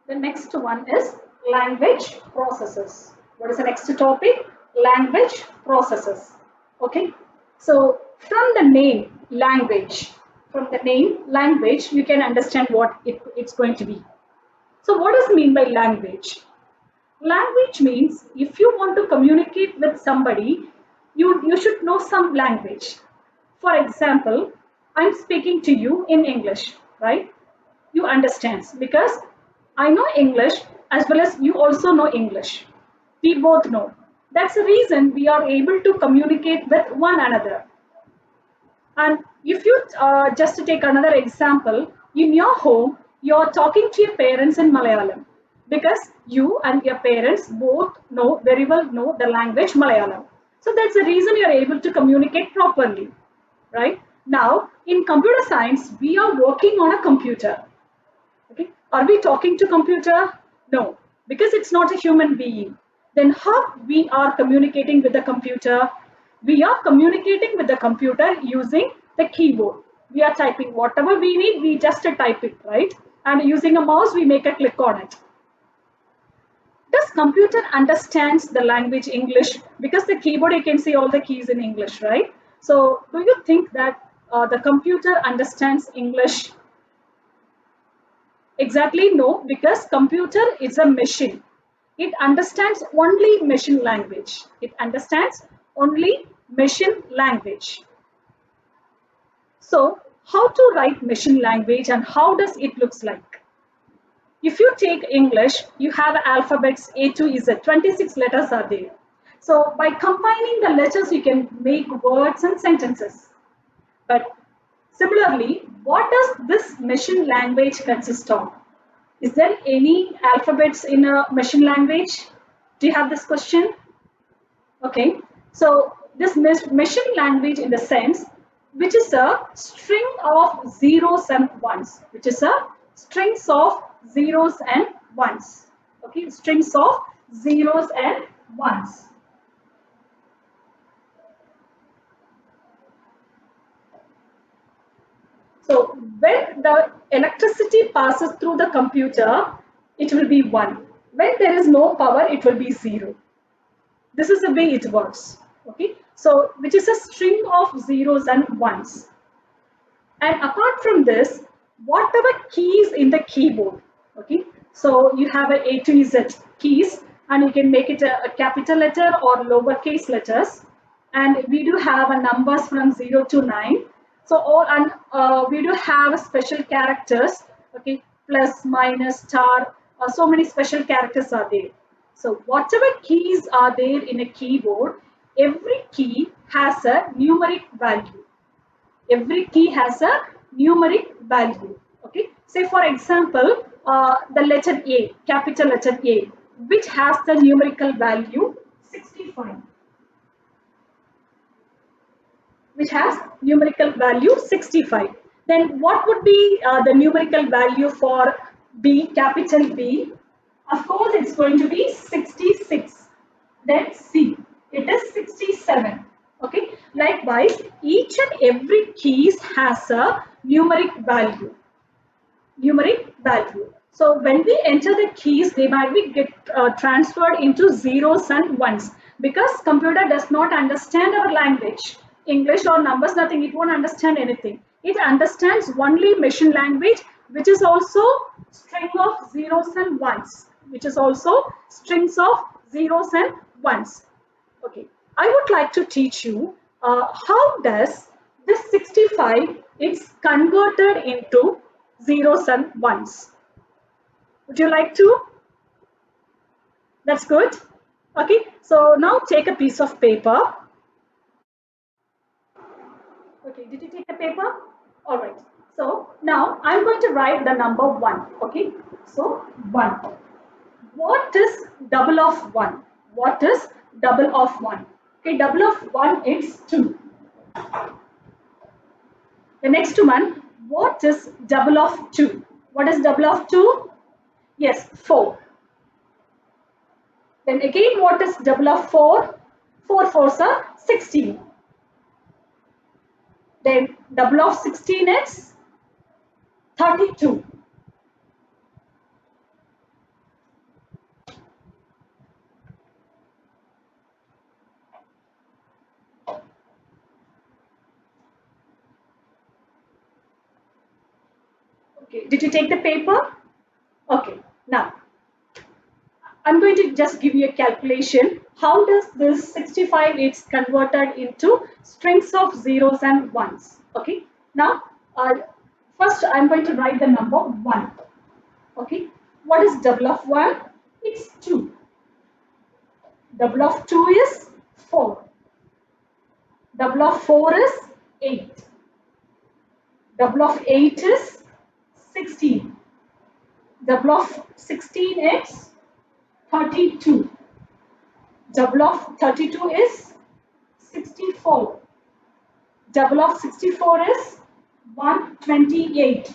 The next one is language processes. What is the next topic? Language processes. Okay. So from the name language, you can understand what it's going to be. So what does it mean by language? Language means if you want to communicate with somebody, you should know some language. For example, I'm speaking to you in English, right? You understand because I know English as well as you also know English. We both know. That's the reason we are able to communicate with one another. And if you just to take another example, in your home, you're talking to your parents in Malayalam because you and your parents both know very well know the language Malayalam. So that's the reason you're able to communicate properly, right? Now, in computer science, we are working on a computer. Okay, are we talking to computer? No, because it's not a human being. Then how we are communicating with the computer? We are communicating with the computer using the keyboard. We are typing whatever we need, we just type it, right? And using a mouse, we make a click on it. Does computer understands the language English? Because the keyboard, you can see all the keys in English, right? So do you think that the computer understands English? Exactly no, because computer is a machine. It understands only machine language. It understands only machine language. So how to write machine language and how does it looks like? If you take English, you have alphabets A to Z, 26 letters are there. So by combining the letters, you can make words and sentences. But similarly, what does this machine language consist of? Is there any alphabets in a machine language? Do you have this question? Okay. So this machine language in the sense, which is a string of zeros and ones, which is a strings of zeros and ones. Okay, strings of zeros and ones. So when the electricity passes through the computer, it will be 1. When there is no power, it will be 0. This is the way it works. Okay, so which is a string of zeros and ones. And apart from this, whatever keys in the keyboard, okay, so you have A to Z keys, and you can make it a capital letter or lowercase letters. And we do have a numbers from 0 to 9. So all and we do have special characters, okay, plus, minus, star, so many special characters are there. So whatever keys are there in a keyboard, every key has a numeric value. Every key has a numeric value. Okay, say for example, the letter A, capital letter A, which has the numerical value 65, which has numerical value 65. Then what would be the numerical value for B, capital B? Of course, it's going to be 66. Then C, it is 67. Okay. Likewise, each and every keys has a numeric value. Numeric value. So when we enter the keys, they might be get transferred into zeros and ones because computer does not understand our language, English or numbers, nothing. It won't understand anything. It understands only machine language, which is also string of zeros and ones, which is also strings of zeros and ones. Okay, I would like to teach you how does this 65 is converted into zeros and ones. Would you like to? That's good. Okay, so now take a piece of paper. Okay, did you take the paper? All right. So now I'm going to write the number 1. Okay, so 1. What is double of 1? What is double of 1? Okay, double of 1 is 2. The next one, what is double of 2? What is double of 2? Yes, 4. Then again, what is double of 4? 4 fours are 16. Then double of 16 is 32. Okay, did you take the paper? Okay, now I'm going to just give you a calculation. How does this 65 is converted into strings of zeros and ones? Okay. Now, first I'm going to write the number 1. Okay. What is double of 1? It's 2. Double of 2 is 4. Double of 4 is 8. Double of 8 is 16. Double of 16 is 32. Double of 32 is 64. Double of 64 is 128.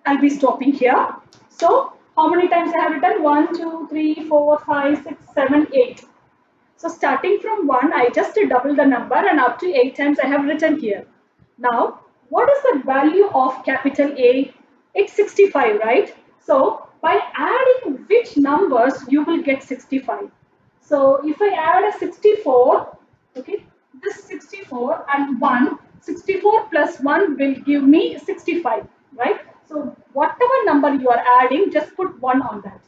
I'll be stopping here. So, how many times I have written? 1, 2, 3, 4, 5, 6, 7, 8. So, starting from 1, I just double the number and up to 8 times I have written here. Now, what is the value of capital A? It's 65, right? So, by adding which numbers you will get 65. So, if I add a 64, okay, this 64 and 1, 64 plus 1 will give me 65, right? So, whatever number you are adding, just put 1 on that.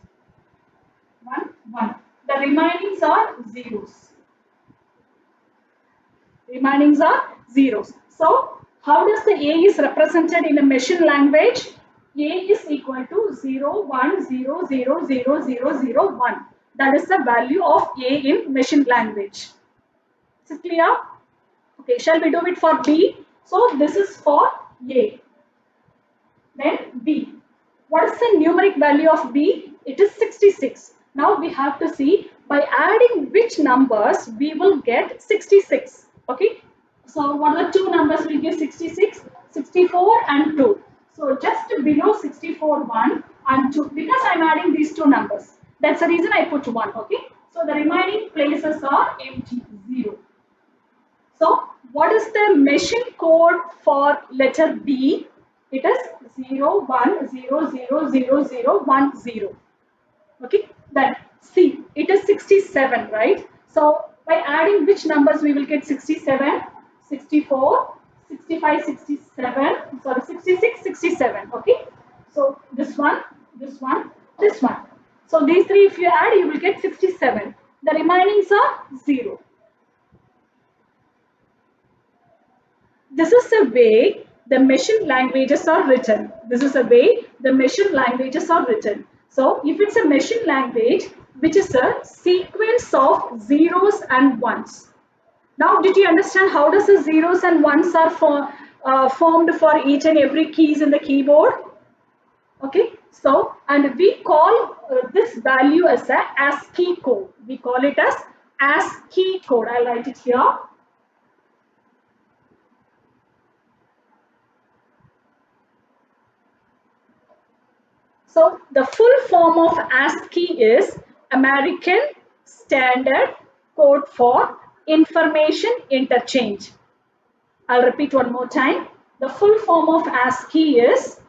1, 1. The remainings are zeros. Remainings are zeros. So, how does the A is represented in a machine language? A is equal to 0, 1, 0, 0, 0, 0, 0, 1. That is the value of A in machine language. Is it clear? Okay, shall we do it for B? So, this is for A. Then B. What is the numeric value of B? It is 66. Now we have to see by adding which numbers we will get 66. Okay. So what are the two numbers will give 66? 64 and 2. So just below 64, 1 and 2. Because I am adding these two numbers. That's the reason I put 1. Okay. So the remaining places are empty, 0. So, what is the machine code for letter B? It is 0, 1, 0, 0, 0, 0, 1, 0. Okay, then C, it is 67, right? So, by adding which numbers we will get 67, 64, 65, 67, sorry, 66, 67. Okay, so this one, this one, this one. So, these three, if you add, you will get 67. The remainings are 0. This is the way the machine languages are written. This is the way the machine languages are written. So, if it's a machine language, which is a sequence of zeros and ones. Now, did you understand how does the zeros and ones are formed for each and every keys in the keyboard? Okay, so, and we call this value as a ASCII code. We call it as ASCII code. I'll write it here. So the full form of ASCII is American Standard Code for Information Interchange. I'll repeat one more time. The full form of ASCII is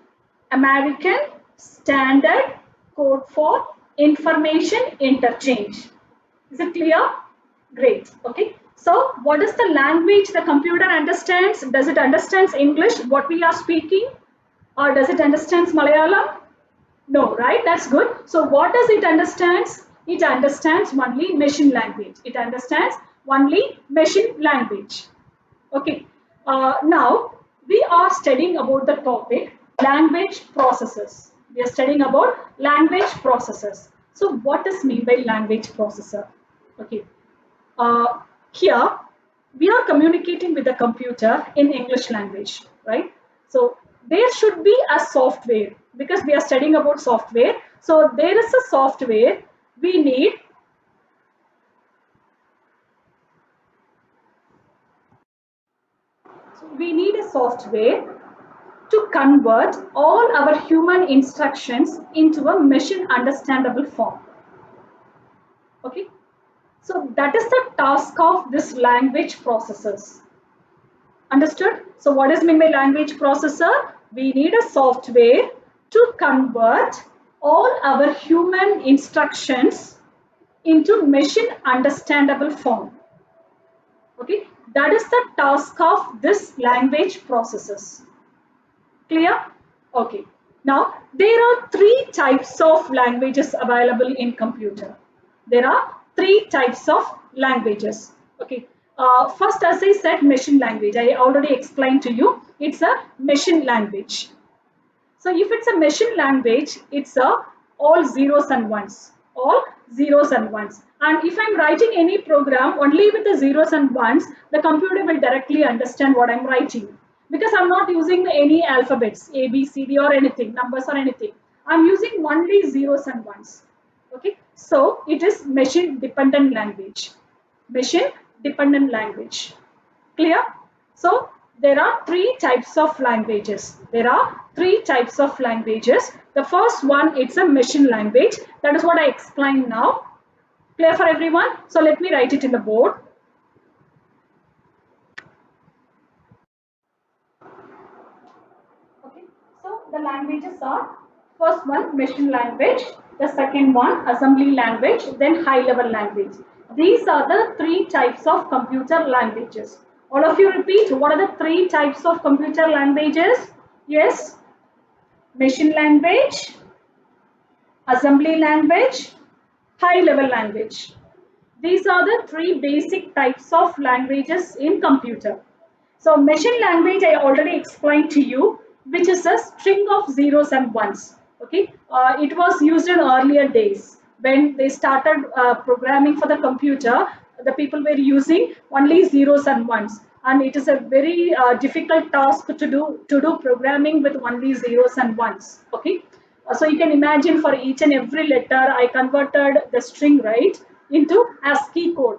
American Standard Code for Information Interchange. Is it clear? Great. Okay. So what is the language the computer understands? Does it understand English, what we are speaking? Or does it understand Malayalam? No, right? That's good. So what does it understands? It understands only machine language. It understands only machine language. Okay. Now we are studying about the topic language processors. We are studying about language processors. So what does mean by language processor? Okay. Here we are communicating with the computer in English language, right? So there should be a software because we are studying about software. So there is a software we need. So we need a software to convert all our human instructions into a machine understandable form. Okay. So that is the task of this language processors. Understood? So what is meant by language processor? We need a software to convert all our human instructions into machine understandable form. Okay, that is the task of this language processors. Clear? Okay. Now, there are three types of languages available in computer. There are three types of languages. Okay. First, as I said, machine language. I already explained to you. It's a machine language. So if it's a machine language, it's a all zeros and ones, all zeros and ones. And if I'm writing any program only with the zeros and ones, the computer will directly understand what I'm writing because I'm not using any alphabets, A, B, C, D or anything, numbers or anything. I'm using only zeros and ones. Okay, so it is machine dependent language. Machine dependent language. Clear? So there are three types of languages. There are three types of languages. The first one, it's a machine language. That is what I explained now. Clear for everyone? So let me write it in the board. Okay. So the languages are first one machine language, the second one assembly language, then high level language. These are the three types of computer languages. All of you repeat, what are the three types of computer languages? Yes, machine language, assembly language, high level language. These are the three basic types of languages in computer. So machine language I already explained to you, which is a string of zeros and ones. Okay, it was used in earlier days when they started programming for the computer. The people were using only zeros and ones, and it is a very difficult task to do programming with only zeros and ones. Okay, so you can imagine for each and every letter I converted the string right into ASCII code.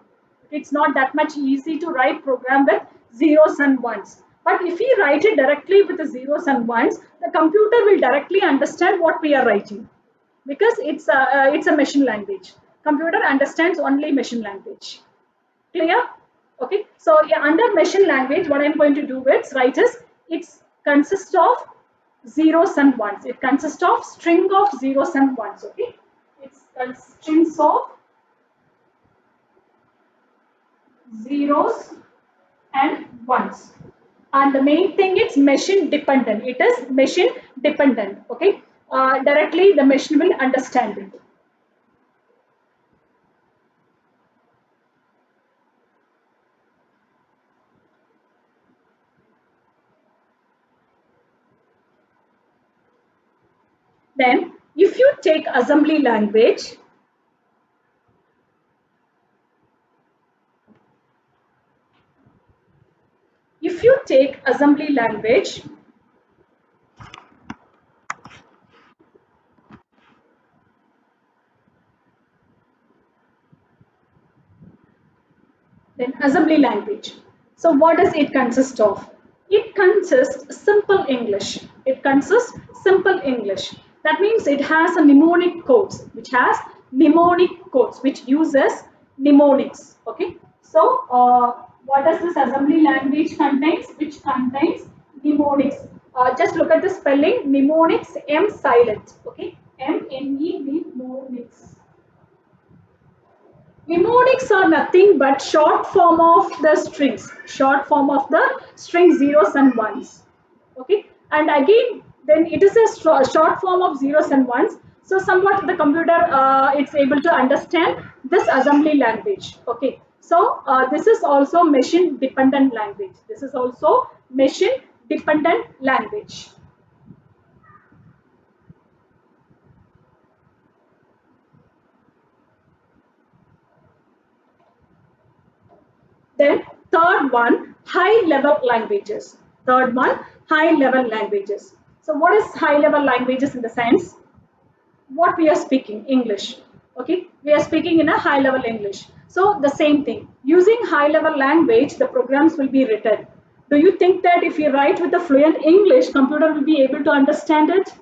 It's not that much easy to write program with zeros and ones. But if we write it directly with the zeros and ones, the computer will directly understand what we are writing because it's a machine language. Computer understands only machine language. Clear? Okay. So yeah, under machine language, what I'm going to do is write is it consists of zeros and ones. It consists of string of zeros and ones. Okay. It's strings of zeros and ones. And the main thing is machine dependent. It is machine dependent. Okay. Directly the machine will understand it. Then if you take assembly language, if you take assembly language, then assembly language. So what does it consist of? It consists simple English. It consists simple English. That means it has a mnemonic codes, which has mnemonic codes, which uses mnemonics. Okay. So what does this assembly language contains? Which contains mnemonics. Just look at the spelling. Mnemonics, M silent. Okay. M-N-E, mnemonics. Mnemonics are nothing but short form of the strings, short form of the string zeros and ones. Okay, and again, then it is a short form of zeros and ones. So somewhat the computer it's able to understand this assembly language. Okay, so this is also machine dependent language. This is also machine dependent language. Then third one, high level languages. Third one, high level languages. So what is high level languages in the sense? What we are speaking, English. Okay, we are speaking in a high level English. So the same thing. Using high level language, the programs will be written. Do you think that if you write with a fluent English, computer will be able to understand it?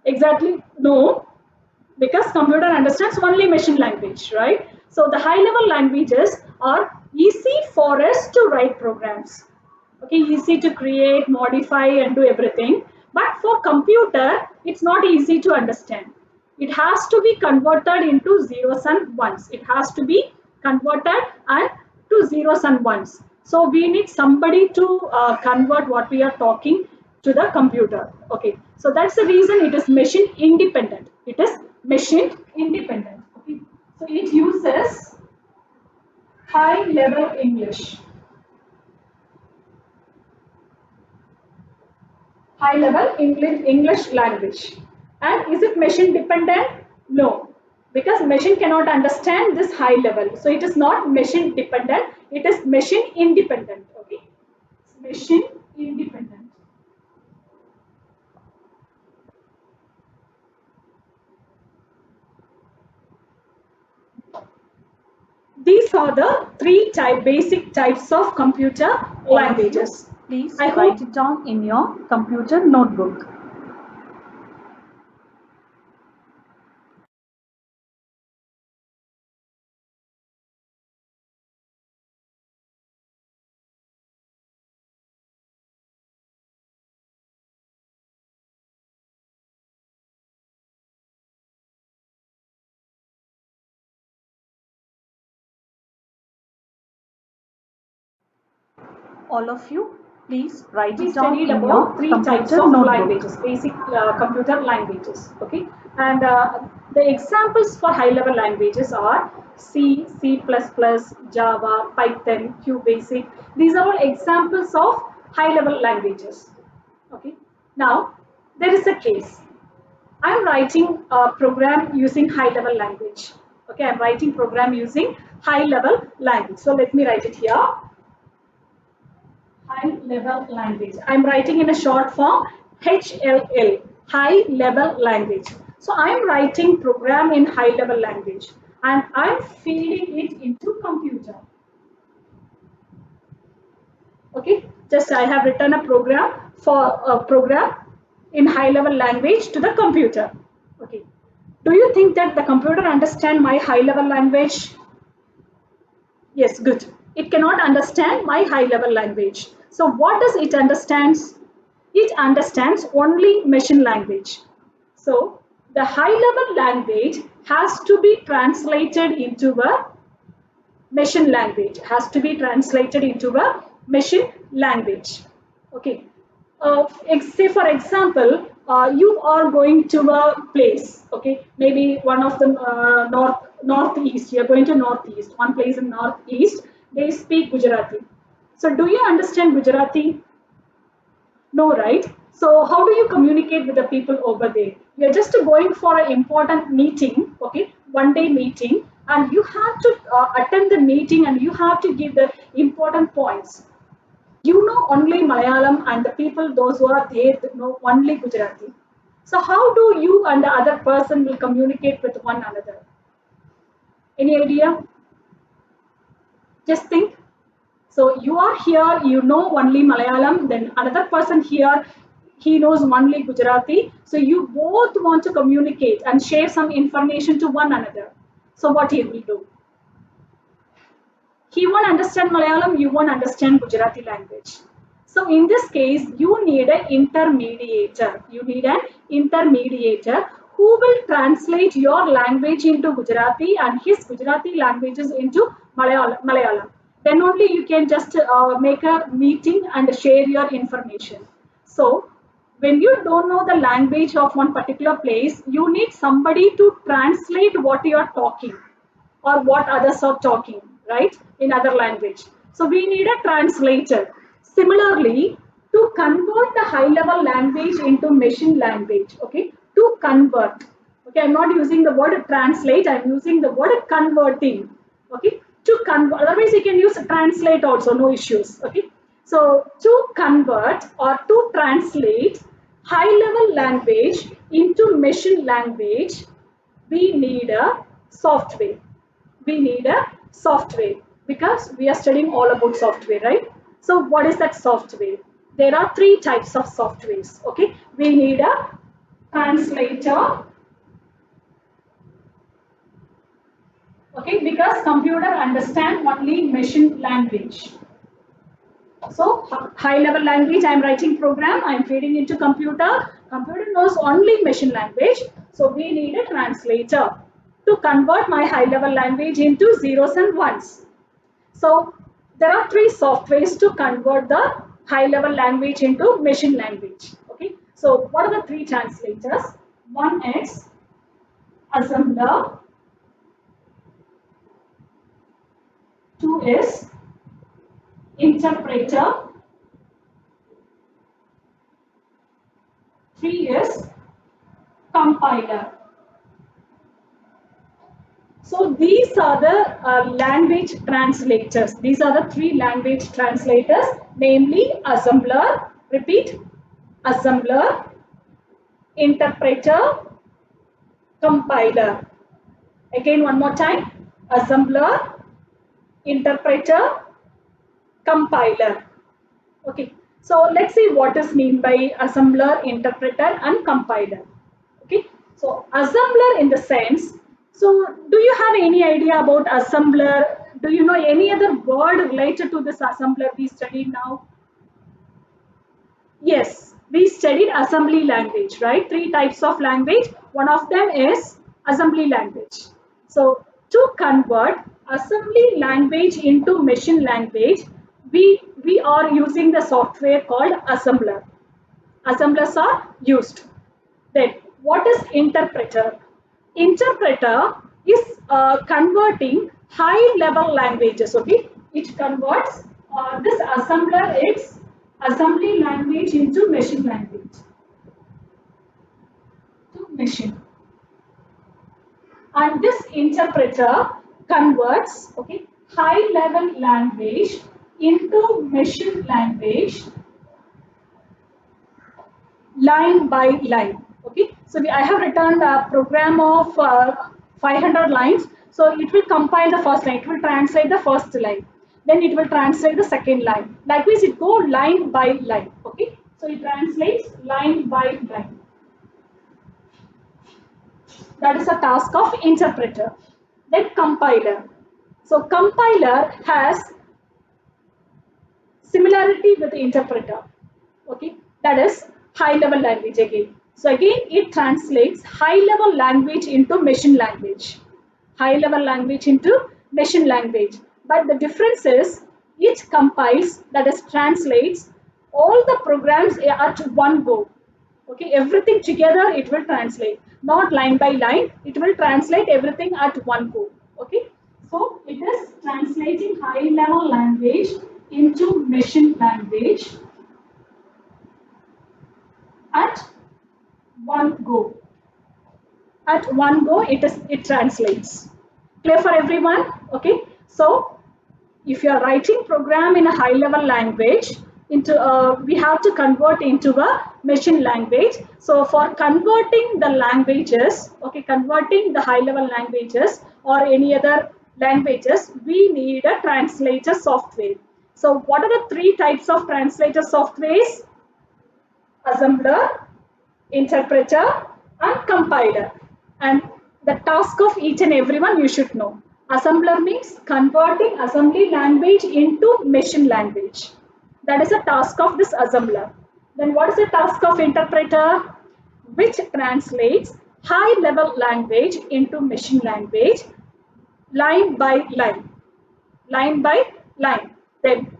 Exactly, no, because computer understands only machine language, right? So the high level languages are easy for us to write programs. Okay, easy to create, modify and do everything. But for computer, it's not easy to understand. It has to be converted into zeros and ones. It has to be converted and to zeros and ones. So we need somebody to convert what we are talking to the computer. Okay, so that's the reason it is machine independent. It is machine independent. Okay, so it uses high level English. High level English language. And is it machine dependent? No, because machine cannot understand this high level. So it is not machine dependent, it is machine independent. Okay, machine independent. These are the basic types of computer languages. Please write it down in your computer notebook. All of you, please write it down in your three types of languages, basic computer languages. Okay, and the examples for high-level languages are C, C++, Java, Python, QBasic. These are all examples of high-level languages. Okay, now there is a case. I'm writing a program using high-level language. Okay, I'm writing program using high-level language. So let me write it here. High level language. I'm writing in a short form HLL, high level language. So I'm writing program in high level language and I'm feeding it into computer. Okay, just I have written a program in high level language to the computer. Okay, do you think that the computer understand my high level language? Yes, good. It cannot understand my high level language. So what does it understands? It understands only machine language. So the high level language has to be translated into a machine language, has to be translated into a machine language. Okay. Say for example, you are going to a place. Okay, maybe one of the northeast. You are going to northeast. One place in northeast. They speak Gujarati. So, do you understand Gujarati? No, right? So how do you communicate with the people over there? You're just going for an important meeting, okay, one day meeting, and you have to attend the meeting and you have to give the important points. You know only Malayalam and the people, those who are there, know only Gujarati. So how do you and the other person will communicate with one another? Any idea? Just think. So you are here, you know only Malayalam, then another person here, he knows only Gujarati. So you both want to communicate and share some information to one another. So what he will do? He won't understand Malayalam, you won't understand Gujarati language. So in this case, you need an intermediator. You need an intermediator who will translate your language into Gujarati and his Gujarati languages into Malayalam. Then only you can just make a meeting and share your information. So when you don't know the language of one particular place, you need somebody to translate what you are talking or what others are talking, right, in other language. So we need a translator. Similarly, to convert the high level language into machine language, okay, to convert, okay, I'm not using the word translate, I'm using the word converting, okay, to convert, otherwise you can use translate also, no issues, okay. So to convert or to translate high level language into machine language, we need a software. We need a software because we are studying all about software, right? So what is that software? There are three types of softwares. Okay, we need a translator. Okay, because computer understand only machine language. So high level language, I'm writing program, I'm feeding into computer. Computer knows only machine language. So we need a translator to convert my high level language into zeros and ones. So there are three softwares to convert the high level language into machine language. Okay, so what are the three translators? One is assembler, two is interpreter, three is compiler. So these are the language translators. These are the three language translators, namely assembler, repeat, assembler, interpreter, compiler. Again, one more time, assembler, interpreter, compiler. Okay, so let's see what is mean by assembler, interpreter and compiler. Okay, so assembler in the sense, so do you have any idea about assembler? Do you know any other word related to this assembler we studied now? Yes, we studied assembly language, right? Three types of language. One of them is assembly language. So to convert assembly language into machine language, we are using the software called assembler. Assemblers are used. Then what is interpreter? Interpreter is converting high level languages. Okay, it converts this assembler its assembly language into machine language, to machine, and this interpreter converts, okay, high level language into machine language line by line. Okay, so I have written a program of 500 lines. So it will compile the first line, it will translate the first line, then it will translate the second line. Likewise, it go line by line. Okay, so it translates line by line. That is a task of interpreter. Then compiler. So compiler has similarity with the interpreter. Okay, that is high level language again. So again, it translates high level language into machine language, high level language into machine language. But the difference is it compiles, that is translates all the programs at one go. Okay, everything together it will translate, not line by line, it will translate everything at one go. Okay, so it is translating high level language into machine language at one go. At one go, it translates. Clear for everyone? Okay, so if you are writing program in a high level language into we have to convert into a machine language. So for converting the languages, okay, converting the high level languages or any other languages, we need a translator software. So what are the three types of translator softwares? Assembler, interpreter and compiler. And the task of each and everyone you should know. Assembler means converting assembly language into machine language. That is a task of this assembler. Then what is the task of interpreter? Which translates high level language into machine language line by line. Line by line. Then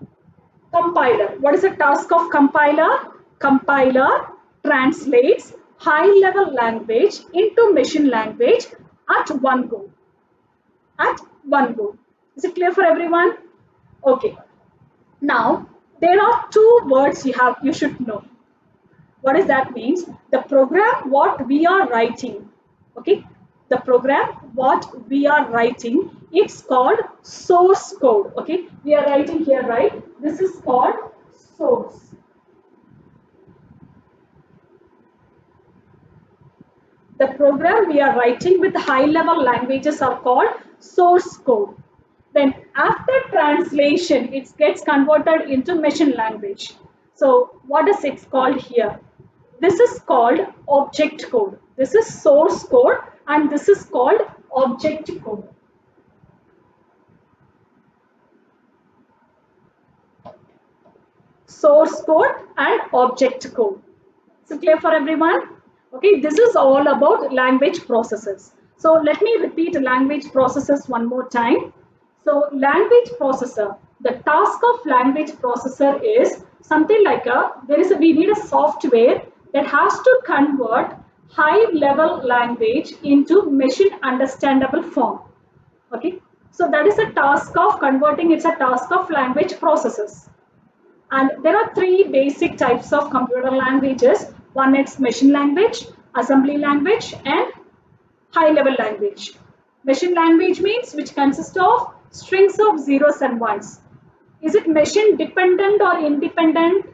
compiler. What is the task of compiler? Compiler translates high level language into machine language at one go. At one go. Is it clear for everyone? Okay. Now there are two words you should know. What does that means? The program what we are writing. Okay. The program what we are writing, it's called source code. Okay. We are writing here, right? This is called source. The program we are writing with high level languages are called source code. Then after translation, it gets converted into machine language. So what is it called here? This is called object code. This is source code and this is called object code. Source code and object code. So clear for everyone? Okay, this is all about language processes. So let me repeat language processes one more time. So language processor, the task of language processor is something like we need a software that has to convert high level language into machine understandable form. Okay, so that is a task of converting. It's a task of language processes. And there are three basic types of computer languages. One is machine language, assembly language, and high level language. Machine language means which consists of strings of zeros and ones. Is it machine dependent or independent?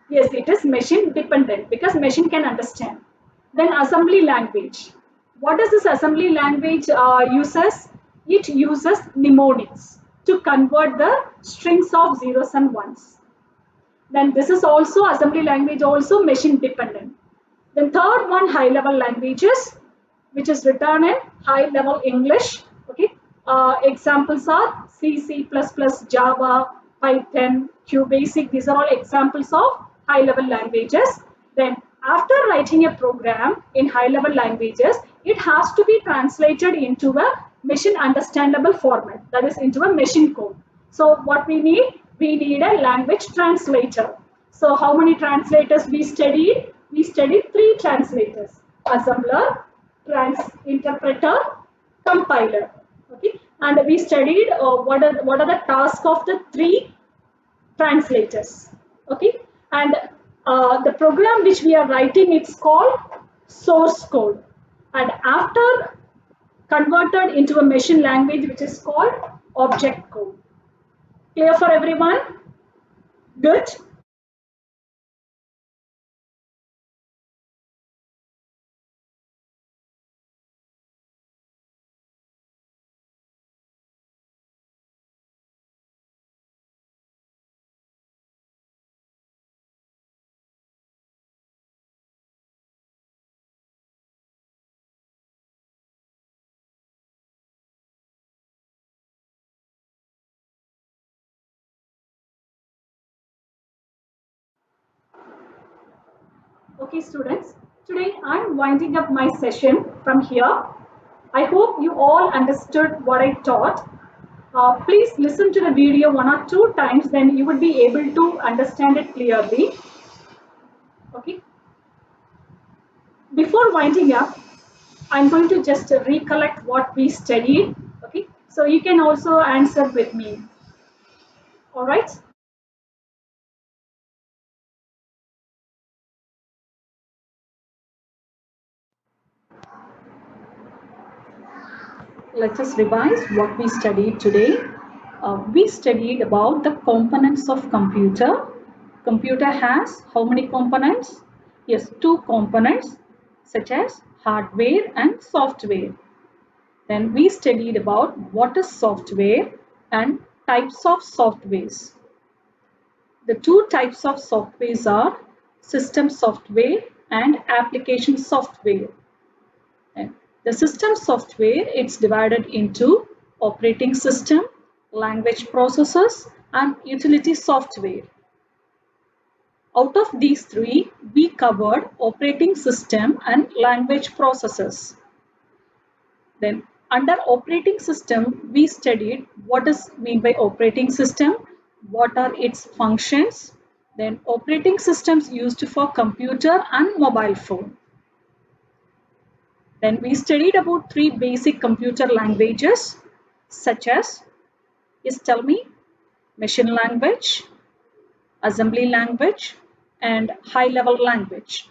Yes, it is machine dependent because machine can understand. Then assembly language. What does this assembly language uses? It uses mnemonics to convert the strings of zeros and ones. Then this is also assembly language, also machine dependent. Then third one, high level languages, which is written in high level English. Okay, examples are C, C++, Java, Python, QBasic. These are all examples of high level languages. Then after writing a program in high level languages, it has to be translated into a machine understandable format, that is into a machine code. So what we need? We need a language translator. So how many translators we studied? We studied three translators: assembler, interpreter, compiler. Okay, and we studied what are the tasks of the three translators. Okay, and the program which we are writing, it's called source code, and after converted into a machine language which is called object code. Clear for everyone? Good. Okay, students, today I'm winding up my session from here. I hope you all understood what I taught. Please listen to the video one or two times, then you would be able to understand it clearly. Okay. Before winding up, I'm going to just recollect what we studied. Okay. So you can also answer with me. All right. Let us revise what we studied today. We studied about the components of computer. Computer has how many components? Yes, two components such as hardware and software. Then we studied about what is software and types of softwares. The two types of softwares are system software and application software. And the system software, it's divided into operating system, language processors, and utility software. Out of these three, we covered operating system and language processors. Then under operating system, we studied what is mean by operating system, what are its functions, then operating systems used for computer and mobile phone. Then we studied about three basic computer languages such as, yes, tell me, machine language, assembly language, and high level language.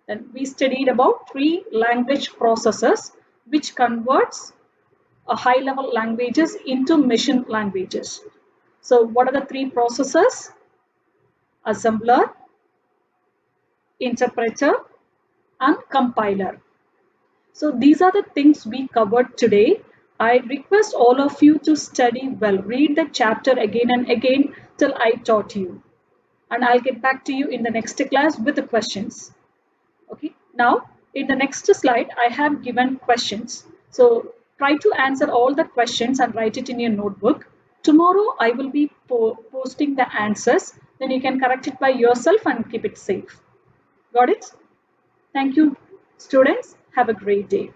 Then we studied about three language processes which converts a high level languages into machine languages. So what are the three processes? Assembler, interpreter, and compiler. So these are the things we covered today. I request all of you to study well. Read the chapter again and again till I taught you. And I'll get back to you in the next class with the questions. Okay. Now, in the next slide, I have given questions. So try to answer all the questions and write it in your notebook. Tomorrow, I will be posting the answers. Then you can correct it by yourself and keep it safe. Got it? Thank you, students. Have a great day.